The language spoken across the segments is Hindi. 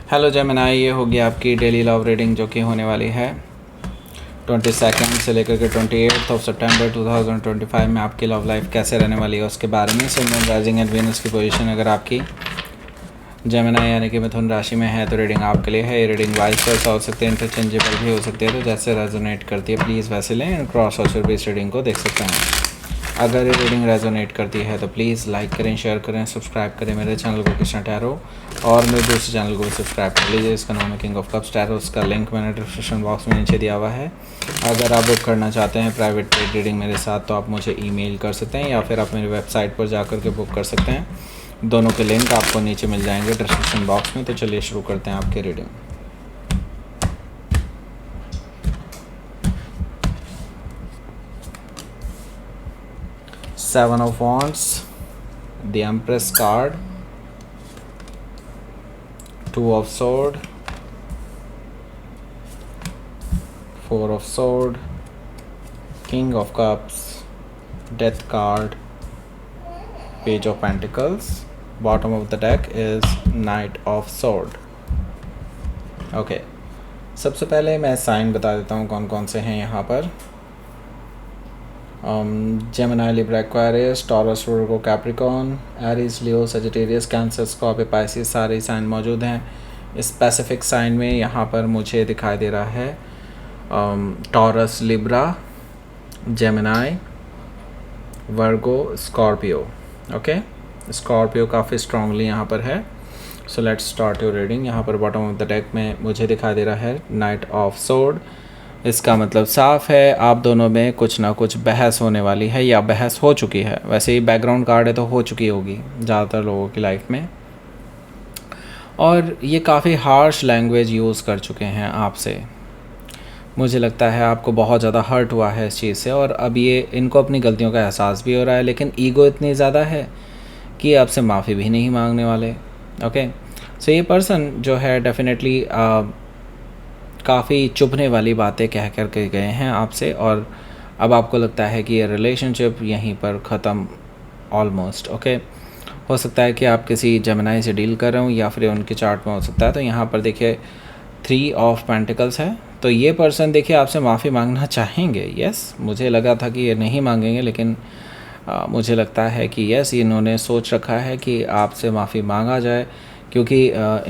हेलो जेमिनी, ये होगी आपकी डेली लव रीडिंग जो कि होने वाली है 22 से लेकर के 28 सितंबर 2025 में आपकी लव लाइफ कैसे रहने वाली है उसके बारे में। Sun moon rising and Venus की पोजीशन अगर आपकी जेमिनी यानी कि मिथुन राशि में है तो रीडिंग आपके लिए है। ये रीडिंग वाइस वर्सा हो सकती है, इंटरचेंजेबल भी हो सकती है, तो जैसे रेजोनेट करती है प्लीज़ वैसे लें। क्रॉस और बेस्ड रीडिंग को देख सकते हैं। अगर ये रीडिंग रेजोनेट करती है तो प्लीज़ लाइक करें, शेयर करें, सब्सक्राइब करें मेरे चैनल को कृष्णा टैरो, और मेरे दूसरे चैनल को भी सब्सक्राइब कर लीजिए। इसका नाम है किंग ऑफ कप्स टैरो। उसका लिंक मैंने डिस्क्रिप्शन बॉक्स में नीचे दिया हुआ है। अगर आप बुक करना चाहते हैं प्राइवेट पेड रीडिंग मेरे साथ तो आप मुझे ईमेल कर सकते हैं या फिर आप मेरी वेबसाइट पर जाकर के बुक कर सकते हैं। दोनों के लिंक आपको नीचे मिल जाएंगे डिस्क्रिप्शन बॉक्स में। तो चलिए शुरू करते हैं आपकी reading. Seven of Wands, the Empress card, Two of Sword, Four of Sword, King of Cups, Death card, Page of Pentacles. Bottom of the deck is Knight of Sword. Okay, सबसे पहले मैं साइन बता देता हूँ कौन कौन से हैं यहाँ पर। जेमिनी, लिब्रा, एक्वेरियस, टॉरस, वर्गो, कैप्रिकॉर्न, एरीज, लियो, सजिटेरियस, कैंसर, स्कॉर्पियो, पाइसिस, सारे साइन मौजूद हैं। स्पेसिफिक साइन में यहाँ पर मुझे दिखाई दे रहा है टॉरस, लिब्रा, जेमिनी, वर्गो, स्कॉर्पियो। ओके, स्कॉर्पियो काफ़ी स्ट्रांगली यहाँ पर है। So let's start your reading. यहाँ पर बॉटम ऑफ द डेक में मुझे दिखाई दे रहा है नाइट ऑफ सोर्ड। इसका मतलब साफ है आप दोनों में कुछ ना कुछ बहस होने वाली है या बहस हो चुकी है। वैसे ही बैकग्राउंड कार्ड है तो हो चुकी होगी ज़्यादातर लोगों की लाइफ में, और ये काफ़ी हार्श लैंग्वेज यूज़ कर चुके हैं आपसे। मुझे लगता है आपको बहुत ज़्यादा हर्ट हुआ है इस चीज़ से, और अब ये इनको अपनी गलतियों का एहसास भी हो रहा है, लेकिन ईगो इतनी ज़्यादा है कि आपसे माफ़ी भी नहीं मांगने वाले। ओके, सो ये पर्सन जो है डेफिनेटली काफ़ी चुभने वाली बातें कह कर के गए हैं आपसे, और अब आपको लगता है कि ये रिलेशनशिप यहीं पर ख़त्म ऑलमोस्ट। ओके, हो सकता है कि आप किसी जेमिनी से डील कर रहे हो या फिर उनके चार्ट में हो सकता है। तो यहाँ पर देखिए 3 ऑफ पेंटिकल्स है, तो ये पर्सन देखिए आपसे माफ़ी मांगना चाहेंगे। यस, मुझे लगा था कि ये नहीं मांगेंगे, लेकिन मुझे लगता है कि यस, इन्होंने सोच रखा है कि आपसे माफ़ी मांगा जाए, क्योंकि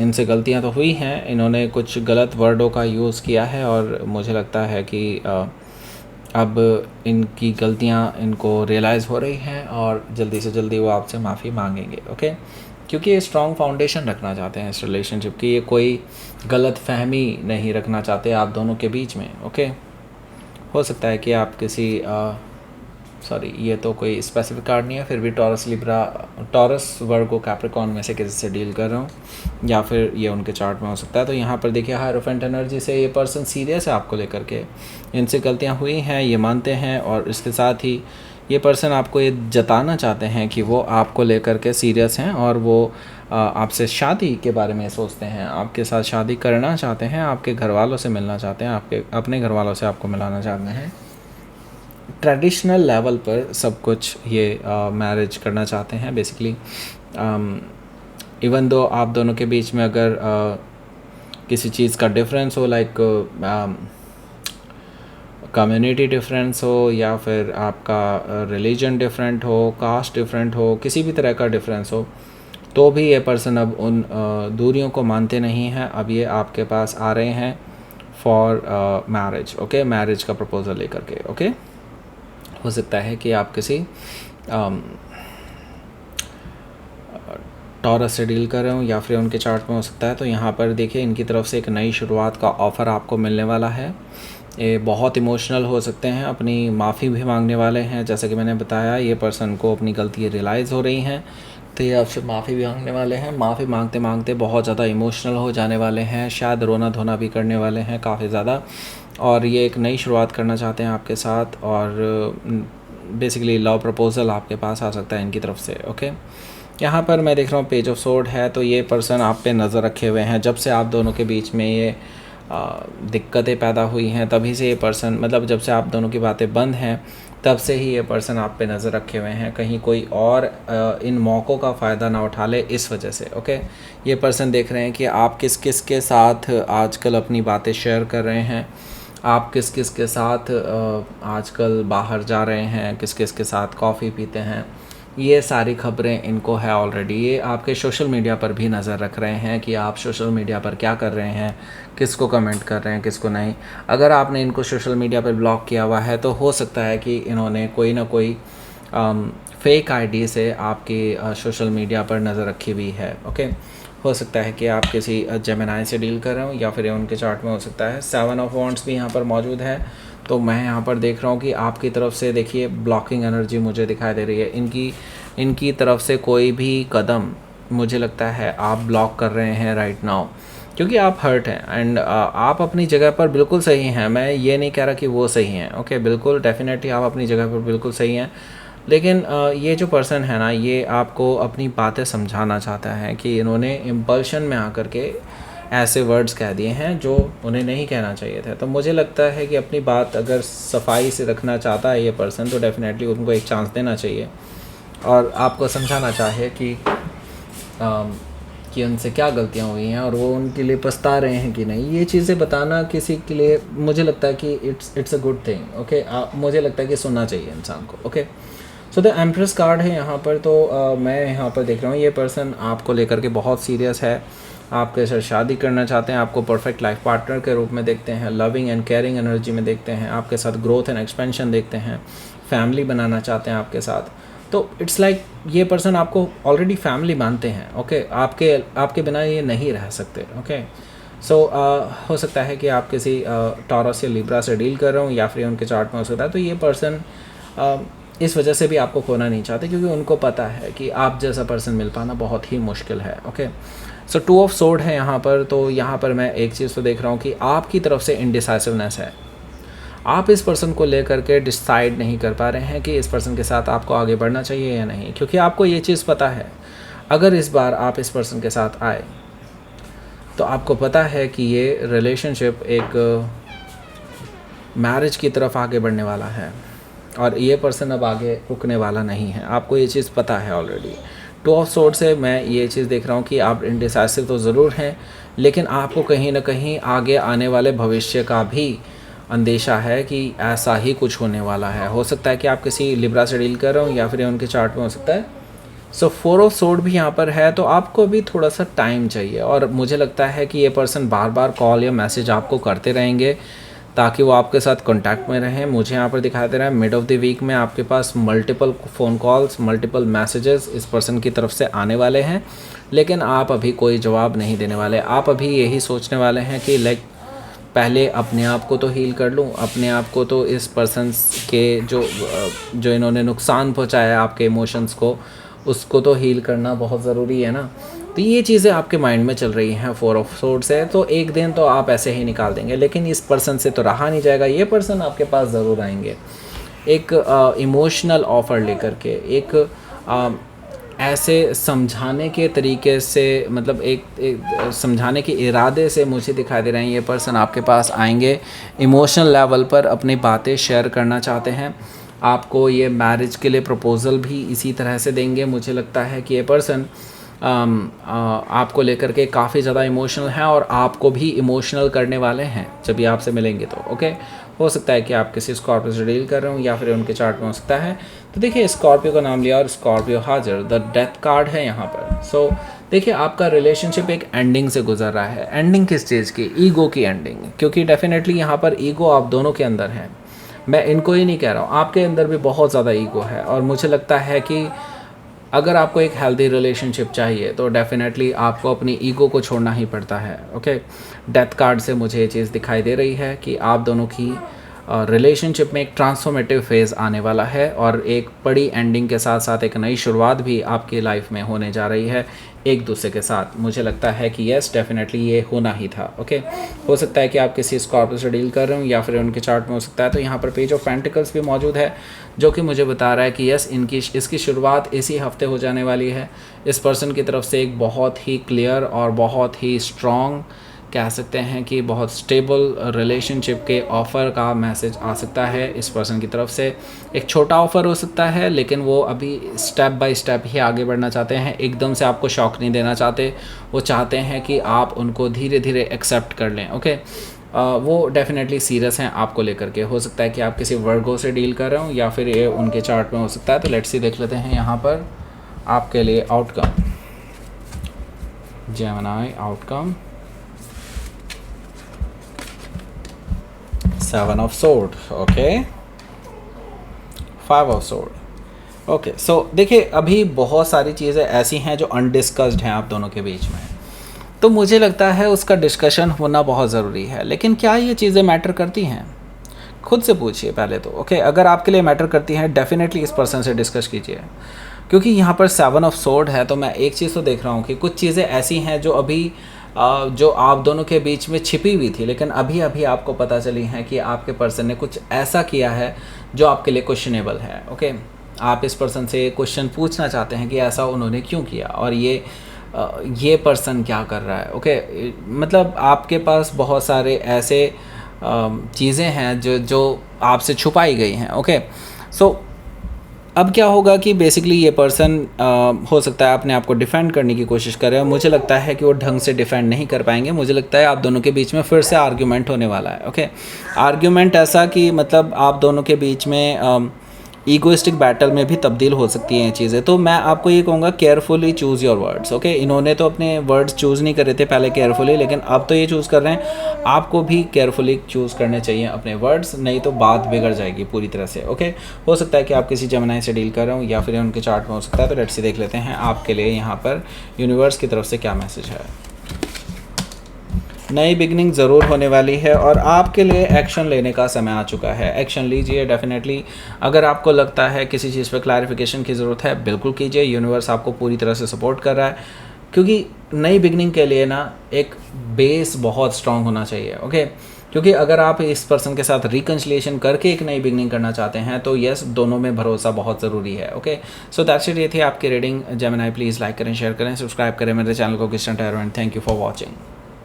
इनसे गलतियां तो हुई हैं। इन्होंने कुछ गलत वर्डों का यूज़ किया है, और मुझे लगता है कि अब इनकी गलतियां इनको रियलाइज़ हो रही हैं और जल्दी से जल्दी वो आपसे माफ़ी मांगेंगे। ओके, क्योंकि ये स्ट्रॉन्ग फाउंडेशन रखना चाहते हैं इस रिलेशनशिप की। ये कोई गलत फहमी नहीं रखना चाहते आप दोनों के बीच में। ओके, हो सकता है कि आप किसी सॉरी, ये तो कोई स्पेसिफिक कार्ड नहीं है, फिर भी टॉरस, लिब्रा, टॉरस, वर्गो, कैप्रिकॉर्न में से किसी से डील कर रहा हूँ, या फिर ये उनके चार्ट में हो सकता है। तो यहाँ पर देखिए हायरोफेंट एनर्जी से ये पर्सन सीरियस है आपको लेकर के। इनसे गलतियाँ हुई हैं ये मानते हैं, और इसके साथ ही ये पर्सन आपको ये जताना चाहते हैं कि वो आपको लेकर के सीरियस हैं, और वो आपसे शादी के बारे में सोचते हैं, आपके साथ शादी करना चाहते हैं, आपके घर वालों से मिलना चाहते हैं, आपके अपने घर वालों से आपको मिलाना चाहते हैं। ट्रेडिशनल लेवल पर सब कुछ ये मैरिज करना चाहते हैं बेसिकली। इवन दो आप दोनों के बीच में अगर किसी चीज़ का डिफरेंस हो, लाइक कम्युनिटी डिफरेंस हो, या फिर आपका रिलीजन डिफरेंट हो, कास्ट डिफरेंट हो, किसी भी तरह का डिफरेंस हो, तो भी ये पर्सन अब उन दूरियों को मानते नहीं हैं। अब ये आपके पास आ रहे हैं फॉर मैरिज। ओके, मैरिज का प्रपोजल लेकर के। ओके, हो सकता है कि आप किसी टॉरस से डील कर रहे हो या फिर उनके चार्ट में हो सकता है। तो यहाँ पर देखिए इनकी तरफ से एक नई शुरुआत का ऑफ़र आपको मिलने वाला है। ये बहुत इमोशनल हो सकते हैं, अपनी माफ़ी भी मांगने वाले हैं। जैसा कि मैंने बताया, ये पर्सन को अपनी गलती रियलाइज़ हो रही हैं, तो ये आपसे माफ़ी भी मांगने वाले हैं। माफ़ी मांगते मांगते बहुत ज़्यादा इमोशनल हो जाने वाले हैं, शायद रोना धोना भी करने वाले हैं काफ़ी ज़्यादा, और ये एक नई शुरुआत करना चाहते हैं आपके साथ। और बेसिकली लव प्रपोजल आपके पास आ सकता है इनकी तरफ से। ओके, यहाँ पर मैं देख रहा हूँ पेज ऑफ सोर्ड है, तो ये पर्सन आप पे नज़र रखे हुए हैं। जब से आप दोनों के बीच में ये दिक्कतें पैदा हुई हैं तभी से ये पर्सन, मतलब जब से आप दोनों की बातें बंद हैं तब से ही ये पर्सन आप पे नज़र रखे हुए हैं, कहीं कोई और इन मौक़ों का फ़ायदा ना उठा ले इस वजह से। ओके, ये पर्सन देख रहे हैं कि आप किस किस के साथ आजकल अपनी बातें शेयर कर रहे हैं, आप किस किस के साथ आजकल बाहर जा रहे हैं, किस किस के साथ कॉफ़ी पीते हैं, ये सारी ख़बरें इनको है ऑलरेडी। ये आपके सोशल मीडिया पर भी नज़र रख रहे हैं कि आप सोशल मीडिया पर क्या कर रहे हैं, किसको कमेंट कर रहे हैं, किसको नहीं। अगर आपने इनको सोशल मीडिया पर ब्लॉक किया हुआ है तो हो सकता है कि इन्होंने कोई ना कोई फेक आईडी से आपकी सोशल मीडिया पर नज़र रखी हुई है। ओके, हो सकता है कि आप किसी जेमिनाई से डील कर रहे हो या फिर उनके चार्ट में हो सकता है 7 ऑफ वॉन्ड्स भी यहाँ पर मौजूद है। तो मैं यहाँ पर देख रहा हूँ कि आपकी तरफ से देखिए ब्लॉकिंग एनर्जी मुझे दिखाई दे रही है। इनकी तरफ से कोई भी कदम मुझे लगता है आप ब्लॉक कर रहे हैं राइट नाउ, क्योंकि आप हर्ट हैं एंड आप अपनी जगह पर बिल्कुल सही हैं। मैं ये नहीं कह रहा कि वो सही हैं। ओके, बिल्कुल डेफिनेटली आप अपनी जगह पर बिल्कुल सही हैं, लेकिन ये जो पर्सन है ना, ये आपको अपनी बातें समझाना चाहता है कि इन्होंने इम्पल्शन में आकर के ऐसे वर्ड्स कह दिए हैं जो उन्हें नहीं कहना चाहिए थे। तो मुझे लगता है कि अपनी बात अगर सफाई से रखना चाहता है ये पर्सन, तो डेफिनेटली उनको एक चांस देना चाहिए और आपको समझाना चाहे कि उनसे क्या गलतियाँ हुई हैं और वो उनके लिए पछता रहे हैं कि नहीं। ये चीज़ें बताना किसी के लिए मुझे लगता है कि it's a good thing. Okay, मुझे लगता है कि सुनना चाहिए इंसान को। Okay, so the empress card है यहाँ पर। तो मैं यहाँ पर देख रहा हूँ ये पर्सन आपको लेकर के बहुत सीरियस है, आपके साथ शादी करना चाहते हैं, आपको परफेक्ट लाइफ पार्टनर के रूप में देखते हैं, लविंग एंड केयरिंग एनर्जी में देखते हैं, आपके साथ ग्रोथ एंड एक्सपेंशन देखते हैं, फैमिली बनाना चाहते हैं आपके साथ। तो इट्स लाइक ये पर्सन आपको ऑलरेडी फैमिली मानते हैं। ओके, आपके बिना ये नहीं रह सकते। ओके, सो हो सकता है कि आप किसी टॉरस या लिब्रा से डील कर रहे हो या फिर उनके चार्ट में हो सकता है। तो ये पर्सन इस वजह से भी आपको खोना नहीं चाहते, क्योंकि उनको पता है कि आप जैसा पर्सन मिल पाना बहुत ही मुश्किल है। ओके, सो 2 ऑफ सोर्ड है यहाँ पर। तो यहाँ पर मैं एक चीज़ तो देख रहा हूँ कि आपकी तरफ से इनडिसाइसिवनेस है। आप इस पर्सन को लेकर के डिसाइड नहीं कर पा रहे हैं कि इस पर्सन के साथ आपको आगे बढ़ना चाहिए या नहीं, क्योंकि आपको ये चीज़ पता है अगर इस बार आप इस पर्सन के साथ आए तो आपको पता है कि ये रिलेशनशिप एक मैरिज की तरफ आगे बढ़ने वाला है और ये पर्सन अब आगे रुकने वाला नहीं है। आपको ये चीज़ पता है ऑलरेडी। 2 ऑफ सोर्ड से मैं ये चीज़ देख रहा हूँ कि आप इनडिसाइसिव तो ज़रूर हैं, लेकिन आपको कहीं ना कहीं आगे आने वाले भविष्य का भी अंदेशा है कि ऐसा ही कुछ होने वाला है। हो सकता है कि आप किसी लिब्रा से डील कर रहे हो या फिर उनके चार्ट में हो सकता है। सो 4 ऑफ सोर्ड भी यहाँ पर है। तो आपको भी थोड़ा सा टाइम चाहिए और मुझे लगता है कि ये पर्सन बार बार कॉल या मैसेज आपको करते रहेंगे ताकि वो आपके साथ कांटेक्ट में रहें। मुझे यहाँ पर दिखाई दे रहा है मिड ऑफ द वीक में आपके पास multiple phone calls, multiple messages इस पर्सन की तरफ से आने वाले हैं, लेकिन आप अभी कोई जवाब नहीं देने वाले। आप अभी यही सोचने वाले हैं कि लाइक पहले अपने आप को तो हील कर लूँ, अपने आप को तो इस पर्सन के जो इन्होंने नुकसान पहुँचाया आपके इमोशंस को, उसको तो हील करना बहुत ज़रूरी है ना। तो ये चीज़ें आपके माइंड में चल रही हैं 4 ऑफ सोर्ड्स है। तो एक दिन तो आप ऐसे ही निकाल देंगे, लेकिन इस पर्सन से तो रहा नहीं जाएगा। ये पर्सन आपके पास ज़रूर आएंगे एक इमोशनल ऑफ़र लेकर के, एक ऐसे समझाने के तरीके से, मतलब एक समझाने के इरादे से मुझे दिखाई दे रहे हैं ये पर्सन आपके पास आएंगे। इमोशनल लेवल पर अपनी बातें शेयर करना चाहते हैं। आपको ये मैरिज के लिए प्रपोज़ल भी इसी तरह से देंगे। मुझे लगता है कि ये पर्सन आपको लेकर के काफ़ी ज़्यादा इमोशनल है और आपको भी इमोशनल करने वाले हैं जब ये आपसे मिलेंगे। तो ओके, हो सकता है कि आप किसी स्कॉर्पियो से डील कर रहे हो या फिर उनके चार्ट में हो सकता है। तो देखिए स्कॉर्पियो का नाम लिया और स्कॉर्पियो हाजिर, द डेथ कार्ड है यहाँ पर। सो देखिए आपका रिलेशनशिप एक एंडिंग से गुजर रहा है। एंडिंग किस चीज़ की? ईगो की एंडिंग, क्योंकि डेफिनेटली यहाँ पर ईगो आप दोनों के अंदर है। मैं इनको ही नहीं कह रहा हूँ, आपके अंदर भी बहुत ज़्यादा ईगो है और मुझे लगता है कि अगर आपको एक हेल्दी रिलेशनशिप चाहिए तो डेफिनेटली आपको अपनी ईगो को छोड़ना ही पड़ता है। ओके, डेथ कार्ड से मुझे ये चीज़ दिखाई दे रही है कि आप दोनों की रिलेशनशिप में एक ट्रांसफॉर्मेटिव फेज़ आने वाला है और एक बड़ी एंडिंग के साथ साथ एक नई शुरुआत भी आपकी लाइफ में होने जा रही है एक दूसरे के साथ। मुझे लगता है कि यस, डेफिनेटली ये होना ही था। ओके, हो सकता है कि आप किसी स्कॉर्पियो से डील कर रहे हो या फिर उनके चार्ट में हो सकता है। तो यहाँ पर पेज ऑफ पेंटिकल्स भी मौजूद है जो कि मुझे बता रहा है कि यस, इसकी शुरुआत इसी हफ्ते हो जाने वाली है। इस पर्सन की तरफ से एक बहुत ही क्लियर और बहुत ही स्ट्रॉन्ग कह सकते हैं कि बहुत स्टेबल रिलेशनशिप के ऑफ़र का मैसेज आ सकता है इस पर्सन की तरफ से। एक छोटा ऑफ़र हो सकता है, लेकिन वो अभी स्टेप बाय स्टेप ही आगे बढ़ना चाहते हैं, एकदम से आपको शॉक नहीं देना चाहते। वो चाहते हैं कि आप उनको धीरे धीरे एक्सेप्ट कर लें। ओके, वो डेफिनेटली सीरियस हैं आपको लेकर के। हो सकता है कि आप किसी वर्गो से डील कर रहे हो, या फिर ये उनके चार्ट में हो सकता है। तो लेट्स सी देख लेते हैं यहाँ पर आपके लिए outcome. Gemini outcome 7 of sword, okay 5 of sword। Okay, so देखिए अभी बहुत सारी चीज़ें ऐसी हैं जो अनडिस्कस्ड हैं आप दोनों के बीच में, तो मुझे लगता है उसका डिस्कशन होना बहुत ज़रूरी है। लेकिन क्या ये चीज़ें मैटर करती हैं? खुद से पूछिए पहले तो। ओके, अगर आपके लिए मैटर करती हैं, डेफिनेटली इस पर्सन से डिस्कस कीजिए, क्योंकि यहाँ पर 7 of sword है। तो मैं एक चीज़ तो देख रहा हूँ कि कुछ चीज़ें ऐसी हैं जो अभी जो आप दोनों के बीच में छिपी हुई थी, लेकिन अभी अभी आपको पता चली हैं कि आपके पर्सन ने कुछ ऐसा किया है जो आपके लिए क्वेश्चनेबल है। ओके, आप इस पर्सन से क्वेश्चन पूछना चाहते हैं कि ऐसा उन्होंने क्यों किया, और ये पर्सन क्या कर रहा है। ओके, मतलब आपके पास बहुत सारे ऐसे चीज़ें हैं जो आपसे छुपाई गई हैं। ओके, सो अब क्या होगा कि बेसिकली ये पर्सन हो सकता है अपने आप को डिफेंड करने की कोशिश कर रहे हो। मुझे लगता है कि वो ढंग से डिफेंड नहीं कर पाएंगे। मुझे लगता है आप दोनों के बीच में फिर से आर्ग्यूमेंट होने वाला है। ओके, आर्ग्यूमेंट ऐसा कि मतलब आप दोनों के बीच में ईगोइस्टिक बैटल में भी तब्दील हो सकती हैं ये चीज़ें। तो मैं आपको ये कहूँगा, carefully choose your words. Okay, इन्होंने तो अपने वर्ड्स चूज़ नहीं करे थे पहले केयरफुली, लेकिन अब तो ये चूज़ कर रहे हैं। आपको भी केयरफुली चूज़ करने चाहिए अपने वर्ड्स, नहीं तो बात बिगड़ जाएगी पूरी तरह से। ओके, हो सकता है कि आप किसी जेमिनी से डील कर रहे हो, या फिर उनके चार्ट में हो सकता है। तो लेट्स सी देख लेते हैं आपके लिए यहाँ पर यूनिवर्स की तरफ से क्या मैसेज है। नई बिगनिंग ज़रूर होने वाली है, और आपके लिए एक्शन लेने का समय आ चुका है। एक्शन लीजिए डेफिनेटली। अगर आपको लगता है किसी चीज़ पे क्लैरिफिकेशन की ज़रूरत है, बिल्कुल कीजिए। यूनिवर्स आपको पूरी तरह से सपोर्ट कर रहा है, क्योंकि नई बिगनिंग के लिए ना एक बेस बहुत स्ट्रांग होना चाहिए। ओके, क्योंकि अगर आप इस पर्सन के साथ रिकन्सिलिएशन करके एक नई बिगनिंग करना चाहते हैं, तो यस, दोनों में भरोसा बहुत ज़रूरी है। Okay, so that's it. ये थी आपकी रीडिंग जेमिनी। प्लीज़ लाइक करें, शेयर करें, सब्सक्राइब करें मेरे चैनल को Christian tarot, and thank you for watching.